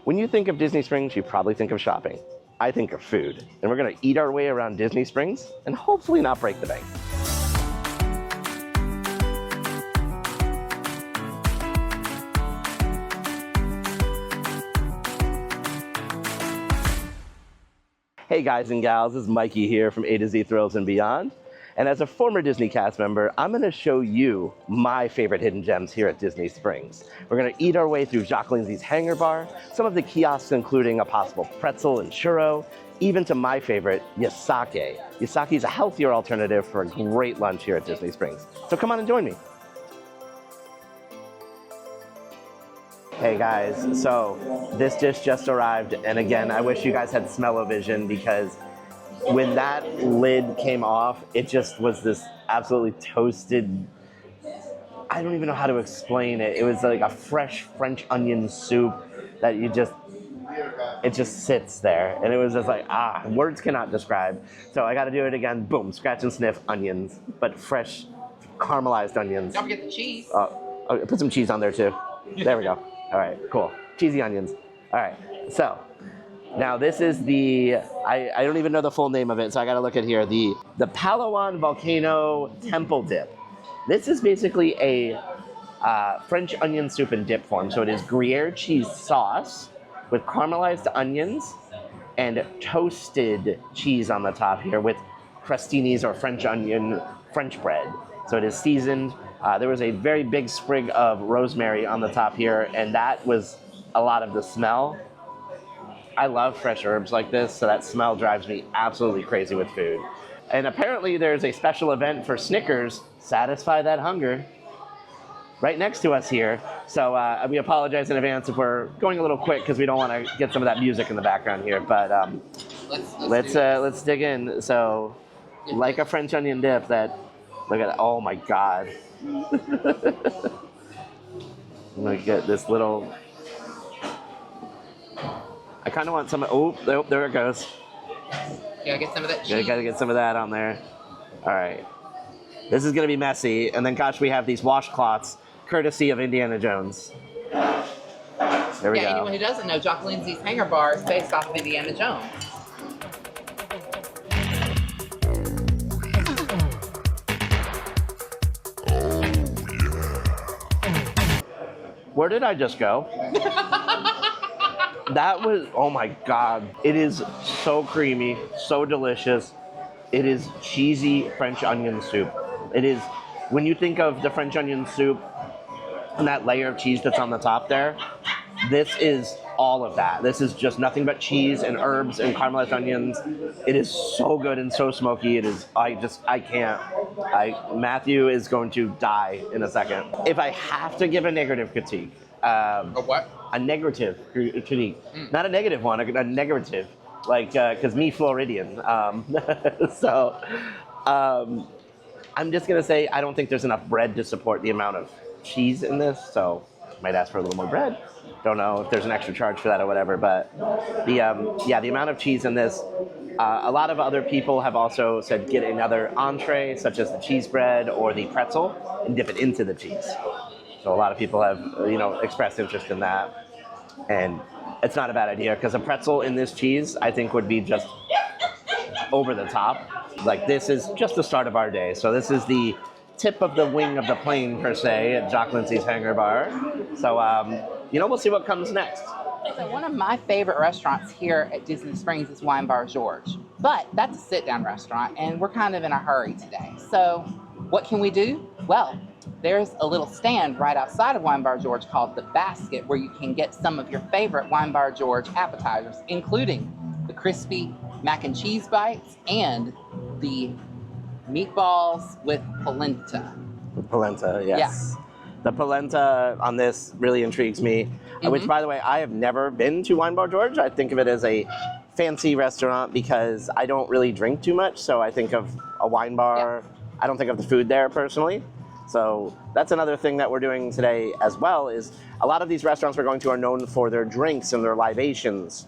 When you think of Disney Springs, you probably think of shopping. I think of food. And we're gonna eat our way around Disney Springs and hopefully not break the bank. Hey guys and gals, this is Mikey here from A to Z Thrills and Beyond. And as a former Disney cast member, I'm gonna show you my favorite hidden gems here at Disney Springs. We're gonna eat our way through Jacques Lindsay's Hangar Bar, some of the kiosks including a possible pretzel and churro, even to my favorite, Yasake. Yasake is a healthier alternative for a great lunch here at Disney Springs. So come on and join me. Hey guys, so this dish just arrived, and again, I wish you guys had smell-o-vision because when that lid came off, it just was this absolutely toasted, I don't even know how to explain it. It was like a fresh French onion soup that it just sits there. And it was just like, words cannot describe. So I gotta do it again, boom, scratch and sniff onions, but fresh caramelized onions. Don't forget the cheese. Put some cheese on there too. There we go. All right, cool. Cheesy onions. All right, so. Now this is the, I don't even know the full name of it, so I gotta look at here, the Palawan Volcano Temple Dip. This is basically a French onion soup in dip form. So it is Gruyere cheese sauce with caramelized onions and toasted cheese on the top here with crostinis or French onion French bread. So it is seasoned. There was a very big sprig of rosemary on the top here, and that was a lot of the smell. I love fresh herbs like this, so that smell drives me absolutely crazy with food. And apparently there's a special event for Snickers, Satisfy That Hunger, right next to us here. So we apologize in advance if we're going a little quick because we don't want to get some of that music in the background here. But let's dig in. So, like a French onion dip, that look at it. Oh my God! I'm gonna get this little. I kind of want some. Oh, there it goes. Gotta get some of that cheese. Yeah, gotta get some of that on there. All right. This is gonna be messy, and then gosh, we have these washcloths, courtesy of Indiana Jones. There we go. Anyone who doesn't know, Jacques Lindsay's Hangar Bar is based off of Indiana Jones. Where did I just go? That was, oh my God. It is so creamy, so delicious. It is cheesy French onion soup. It is, when you think of the French onion soup and that layer of cheese that's on the top there, this is all of that. This is just nothing but cheese and herbs and caramelized onions. It is so good and so smoky. It is, I can't. Matthew is going to die in a second. If I have to give a negative critique. A what? A negative critique. Not a negative one, a negative. Like, because me Floridian. So, I'm just gonna say I don't think there's enough bread to support the amount of cheese in this, so might ask for a little more bread. Don't know if there's an extra charge for that or whatever, but the amount of cheese in this, a lot of other people have also said get another entree, such as the cheese bread or the pretzel, and dip it into the cheese. So a lot of people have, expressed interest in that, and it's not a bad idea because a pretzel in this cheese, I think, would be just over the top. Like, this is just the start of our day. So this is the tip of the wing of the plane, per se, at Jacques Lindsay's Hangar Bar. So, we'll see what comes next. So one of my favorite restaurants here at Disney Springs is Wine Bar George. But that's a sit-down restaurant, and we're kind of in a hurry today. So what can we do? Well, there's a little stand right outside of Wine Bar George called The Basket, where you can get some of your favorite Wine Bar George appetizers, including the crispy mac and cheese bites and the meatballs with polenta. With polenta, yes. Yeah. The polenta on this really intrigues me, which, by the way, I have never been to Wine Bar George. I think of it as a fancy restaurant because I don't really drink too much, so I think of a wine bar. Yeah. I don't think of the food there, personally. So that's another thing that we're doing today as well, is a lot of these restaurants we're going to are known for their drinks and their libations.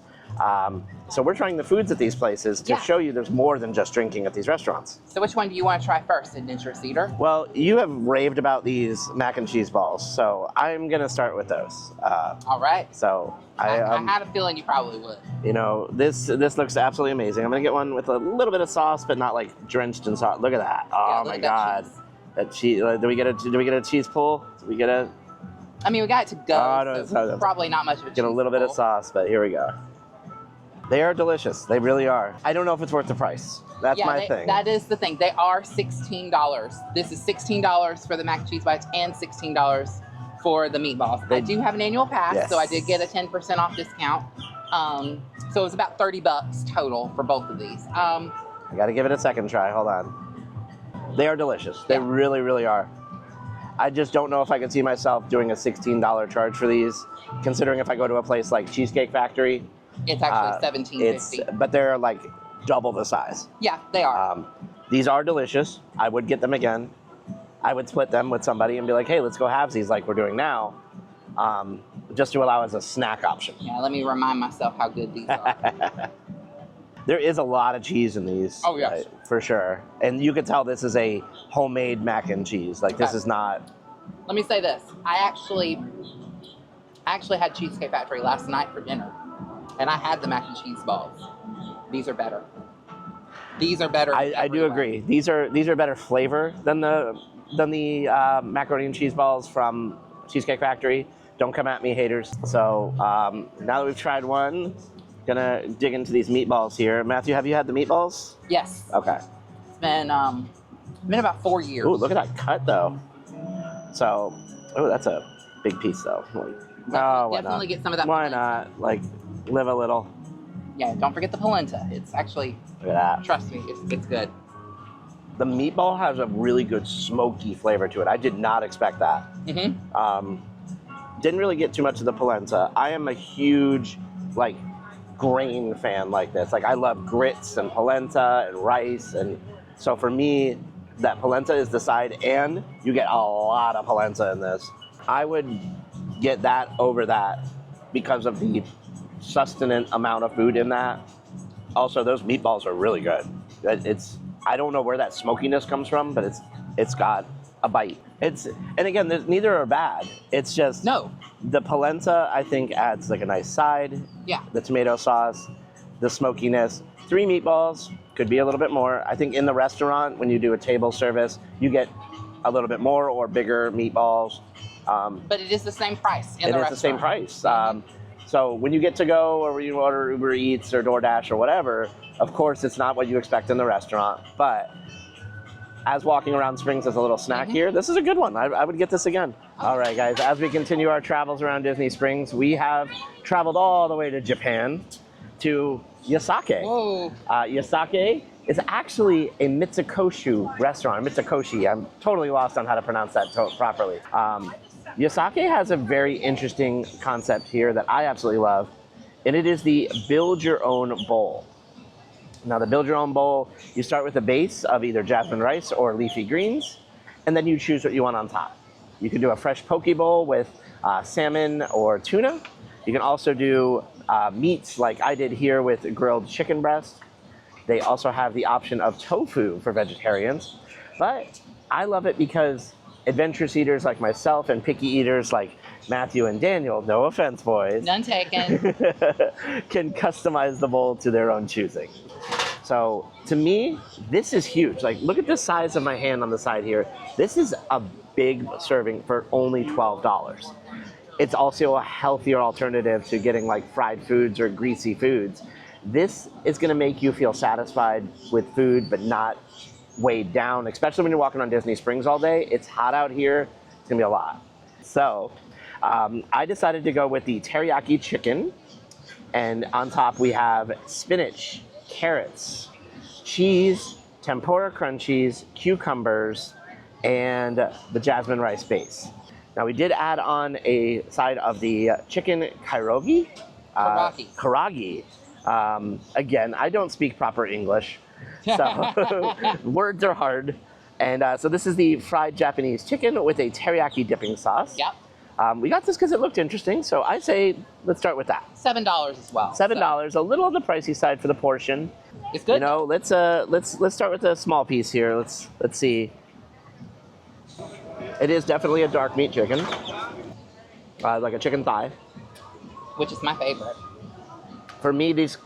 So we're trying the foods at these places to show you there's more than just drinking at these restaurants. So which one do you want to try first, Adventure Cedar? Well, you have raved about these mac and cheese balls, so I'm gonna start with those. All right. So I had a feeling you probably would. You know, this looks absolutely amazing. I'm gonna get one with a little bit of sauce, but not like drenched in sauce. Look at that! Oh my God, that cheese. Do we get a cheese pull? Do we get a? I mean, we got it to go. Oh, no, so probably not much of a cheese Get a little bit of sauce, but here we go. They are delicious. They really are. I don't know if it's worth the price. That's my thing. That is the thing. They are $16. This is $16 for the mac and cheese bites and $16 for the meatballs. I do have an annual pass, so I did get a 10% off discount. So it was about $30 total for both of these. I got to give it a second try. Hold on. They are delicious. They really, really are. I just don't know if I could see myself doing a $16 charge for these, considering if I go to a place like Cheesecake Factory. It's actually $17.50. But they're like double the size. Yeah, they are. These are delicious. I would get them again. I would split them with somebody and be like, hey, let's go halvesies like we're doing now, just to allow as a snack option. Yeah, let me remind myself how good these are. There is a lot of cheese in these. Oh, yes. For sure. And you can tell this is a homemade mac and cheese. Like, this is not... Let me say this. I actually had Cheesecake Factory last night for dinner, and I had the mac and cheese balls. These are better. These are better. I do agree. These are better flavor than the macaroni and cheese balls from Cheesecake Factory. Don't come at me, haters. So now that we've tried one, gonna dig into these meatballs here. Matthew, have you had the meatballs? Yes. Okay. It's been about 4 years. Ooh, look at that cut though. So, oh, that's a big piece though. Definitely get some of that. Why not? Like, live a little. Yeah, don't forget the polenta. It's actually, look at that. Trust me, it's good. The meatball has a really good smoky flavor to it. I did not expect that. Didn't really get too much of the polenta. I am a huge, like, grain fan like this. Like, I love grits and polenta and rice, and so for me, that polenta is the side, and you get a lot of polenta in this. I would get that over that because of the sustenance amount of food in that. Also, those meatballs are really good. I don't know where that smokiness comes from, but it's got a bite. And again, neither are bad. It's just the polenta, I think, adds like a nice side. Yeah. The tomato sauce, the smokiness. 3 meatballs could be a little bit more. I think in the restaurant, when you do a table service, you get a little bit more or bigger meatballs. But it is the same price in the restaurant. It is the same price. So when you get to go, or when you order Uber Eats or DoorDash or whatever, of course, it's not what you expect in the restaurant. But as walking around Springs as a little snack here, this is a good one. I would get this again. All right, guys, as we continue our travels around Disney Springs, we have traveled all the way to Japan to Yasake. Whoa. Yasake is actually a Mitsukoshi restaurant. Mitsukoshi. I'm totally lost on how to pronounce that properly. Yasake has a very interesting concept here that I absolutely love, and it is the build your own bowl. Now, the build your own bowl, you start with a base of either jasmine rice or leafy greens, and then you choose what you want on top. You can do a fresh poke bowl with salmon or tuna. You can also do meats like I did here with grilled chicken breast. They also have the option of tofu for vegetarians, but I love it because adventurous eaters like myself and picky eaters like Matthew and Daniel, no offense, boys. None taken. Can customize the bowl to their own choosing. So to me, this is huge. Like, look at the size of my hand on the side here. This is a big serving for only $12. It's also a healthier alternative to getting like fried foods or greasy foods. This is gonna make you feel satisfied with food, but not weighed down, especially when you're walking on Disney Springs all day. It's hot out here. It's gonna be a lot. So I decided to go with the teriyaki chicken, and on top we have spinach, carrots, cheese, tempura crunchies, cucumbers, and the jasmine rice base. Now, we did add on a side of the chicken karaage. Karaage. Again, I don't speak proper English, so words are hard. And so this is the fried Japanese chicken with a teriyaki dipping sauce. Yep. We got this because it looked interesting, so I say let's start with that. $7 as well. $7, a little on the pricey side for the portion. It's good. You know, let's start with a small piece here. Let's see. It is definitely a dark meat chicken, like a chicken thigh. Which is my favorite. For me, these,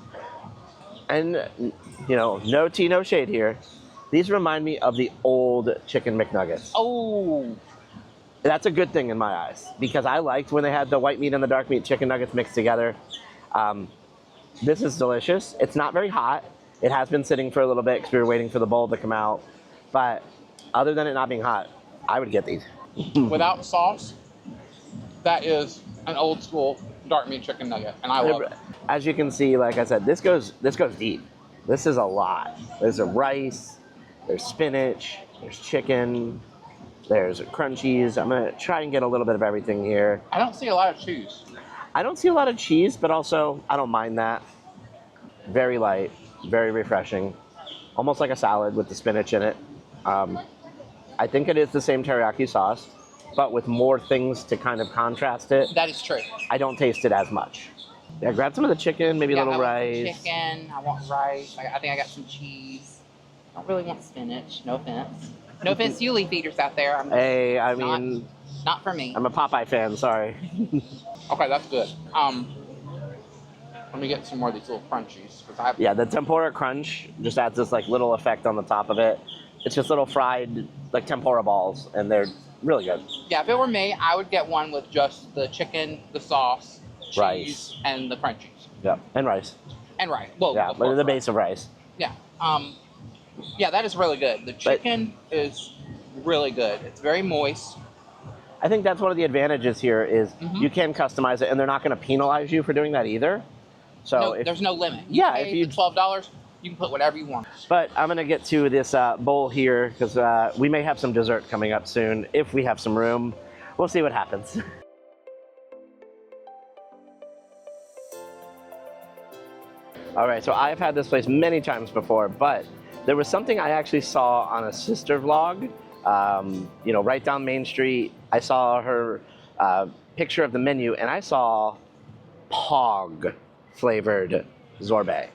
and you know, no tea, no shade here. These remind me of the old chicken McNuggets. Oh. That's a good thing in my eyes because I liked when they had the white meat and the dark meat chicken nuggets mixed together. This is delicious. It's not very hot. It has been sitting for a little bit because we were waiting for the bowl to come out. But other than it not being hot, I would get these. Without sauce, that is an old school dark meat chicken nugget, and I love it. As you can see, like I said, this goes deep. This is a lot. There's a rice, there's spinach, there's chicken, there's crunchies. I'm gonna try and get a little bit of everything here. I don't see a lot of cheese. I don't see a lot of cheese, but also I don't mind that. Very light, very refreshing. Almost like a salad with the spinach in it. I think it is the same teriyaki sauce, but with more things to kind of contrast it. That is true. I don't taste it as much. Yeah, grab some of the chicken, maybe a little rice. I want some chicken, I want rice, I think I got some cheese. I don't really want spinach, no offense. No offense to you leaf eaters out there. Hey, I mean... Not for me. I'm a Popeye fan, sorry. Okay, that's good. Let me get some more of these little crunchies. Yeah, the tempura crunch just adds this like little effect on the top of it. It's just little fried like tempura balls, and they're really good. Yeah, if it were me, I would get one with just the chicken, the sauce, cheese, rice, and the crunchies. Yeah, and rice. And rice. Well, yeah, but the base of rice. Yeah. Yeah, that is really good. The chicken is really good. It's very moist. I think that's one of the advantages here is you can customize it, and they're not going to penalize you for doing that either. So no, there's no limit. If you $12, you can put whatever you want. But I'm going to get to this bowl here because we may have some dessert coming up soon if we have some room. We'll see what happens. All right, so I've had this place many times before, but there was something I actually saw on a sister vlog, you know, right down Main Street. I saw her picture of the menu, and I saw Pog flavored sorbet.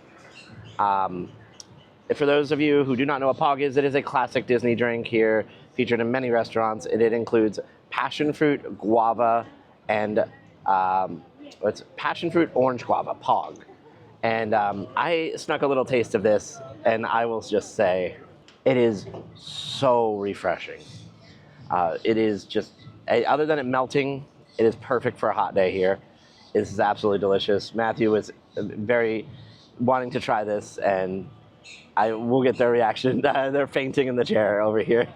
For those of you who do not know what Pog is, it is a classic Disney drink here, featured in many restaurants, and it includes passion fruit, guava, and it's passion fruit, orange guava, Pog. And I snuck a little taste of this, and I will just say, it is so refreshing. It is just, other than it melting, it is perfect for a hot day here. This is absolutely delicious. Matthew was very wanting to try this, and I will get their reaction. They're fainting in the chair over here.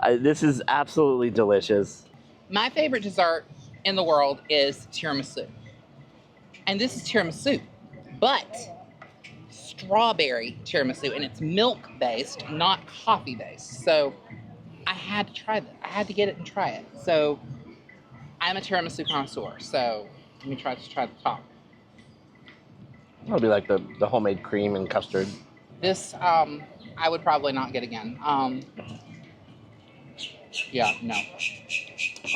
This is absolutely delicious. My favorite dessert in the world is tiramisu. And this is tiramisu, but strawberry tiramisu, and it's milk-based, not coffee-based. So I had to try that. I had to get it and try it. So I'm a tiramisu connoisseur, so let me try the top. That'll be like the homemade cream and custard. This, I would probably not get again. Yeah, no.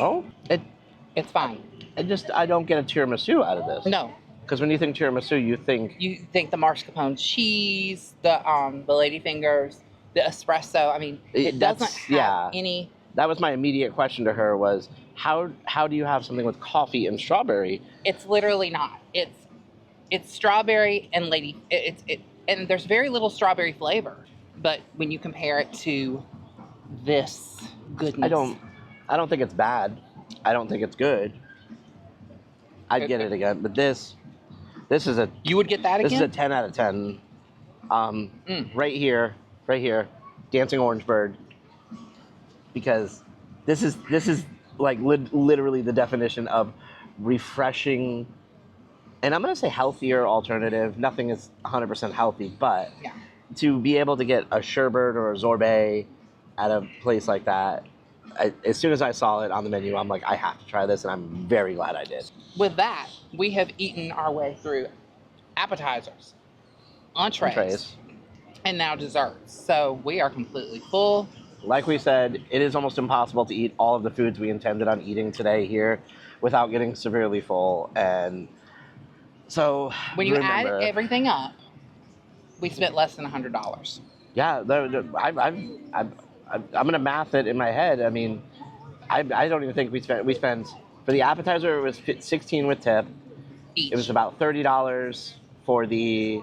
Oh? It's fine. I don't get a tiramisu out of this. No. Because when you think tiramisu, you think the mascarpone cheese, the ladyfingers, the espresso. I mean, it doesn't have any. That was my immediate question to her was, how do you have something with coffee and strawberry? It's literally not. It's strawberry and and there's very little strawberry flavor. But when you compare it to this goodness, I don't think it's bad. I don't think it's good. I'd get it again, but this is a... You would get that again? This is a 10 out of 10. Right here, Dancing Orange Bird. Because this is like literally the definition of refreshing, and I'm going to say healthier alternative. Nothing is 100% healthy, but to be able to get a sherbet or a sorbet at a place like that, as soon as I saw it on the menu, I'm like, I have to try this, and I'm very glad I did. With that, we have eaten our way through appetizers, entrees, and now desserts. So we are completely full. like we said, it is almost impossible to eat all of the foods we intended on eating today here without getting severely full. And so When you add remember, everything up, we spent less than $100. yeah, I'm gonna math it in my head. I mean, I don't even think we spent for the appetizer it was 16 with tip. Each. It was about $30 for the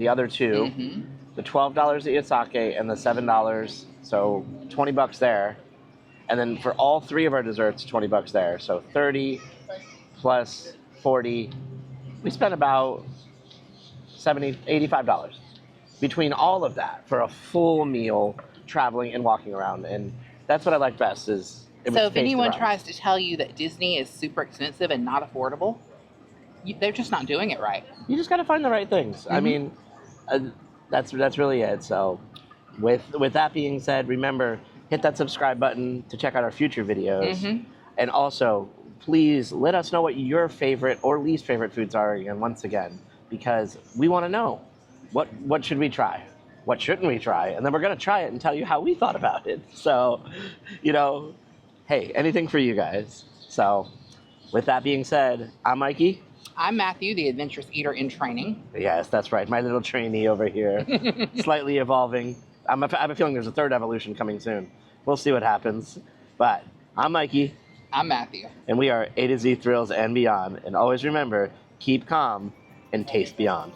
other two, Mm-hmm. the $12 at Yasake and the $7, so $20 there. And then for all three of our desserts, $20 there. So 30 plus 40, we spent about $70, $85 between all of that for a full meal, traveling and walking around. And that's what I like best is it was So if spaced anyone around. tries to tell you that Disney is super expensive and not affordable, they're just not doing it right. You just got to find the right things. I Mhm. mean, that's really it. So with that being said, remember, hit that subscribe button to check out our future videos. Mhm. And also, please let us know what your favorite or least favorite foods are again, once again, because we want to know what should we try? What shouldn't we try? And then we're going to try it and tell you how we thought about it. So, hey, anything for you guys. So with that being said, I'm Mikey. I'm Matthew, the adventurous eater in training. Yes, that's right. My little trainee over here, slightly evolving. I have a feeling there's a third evolution coming soon. We'll see what happens. But I'm Mikey, I'm Matthew. and we are A to Z Thrills and Beyond. And always remember, keep calm and taste beyond.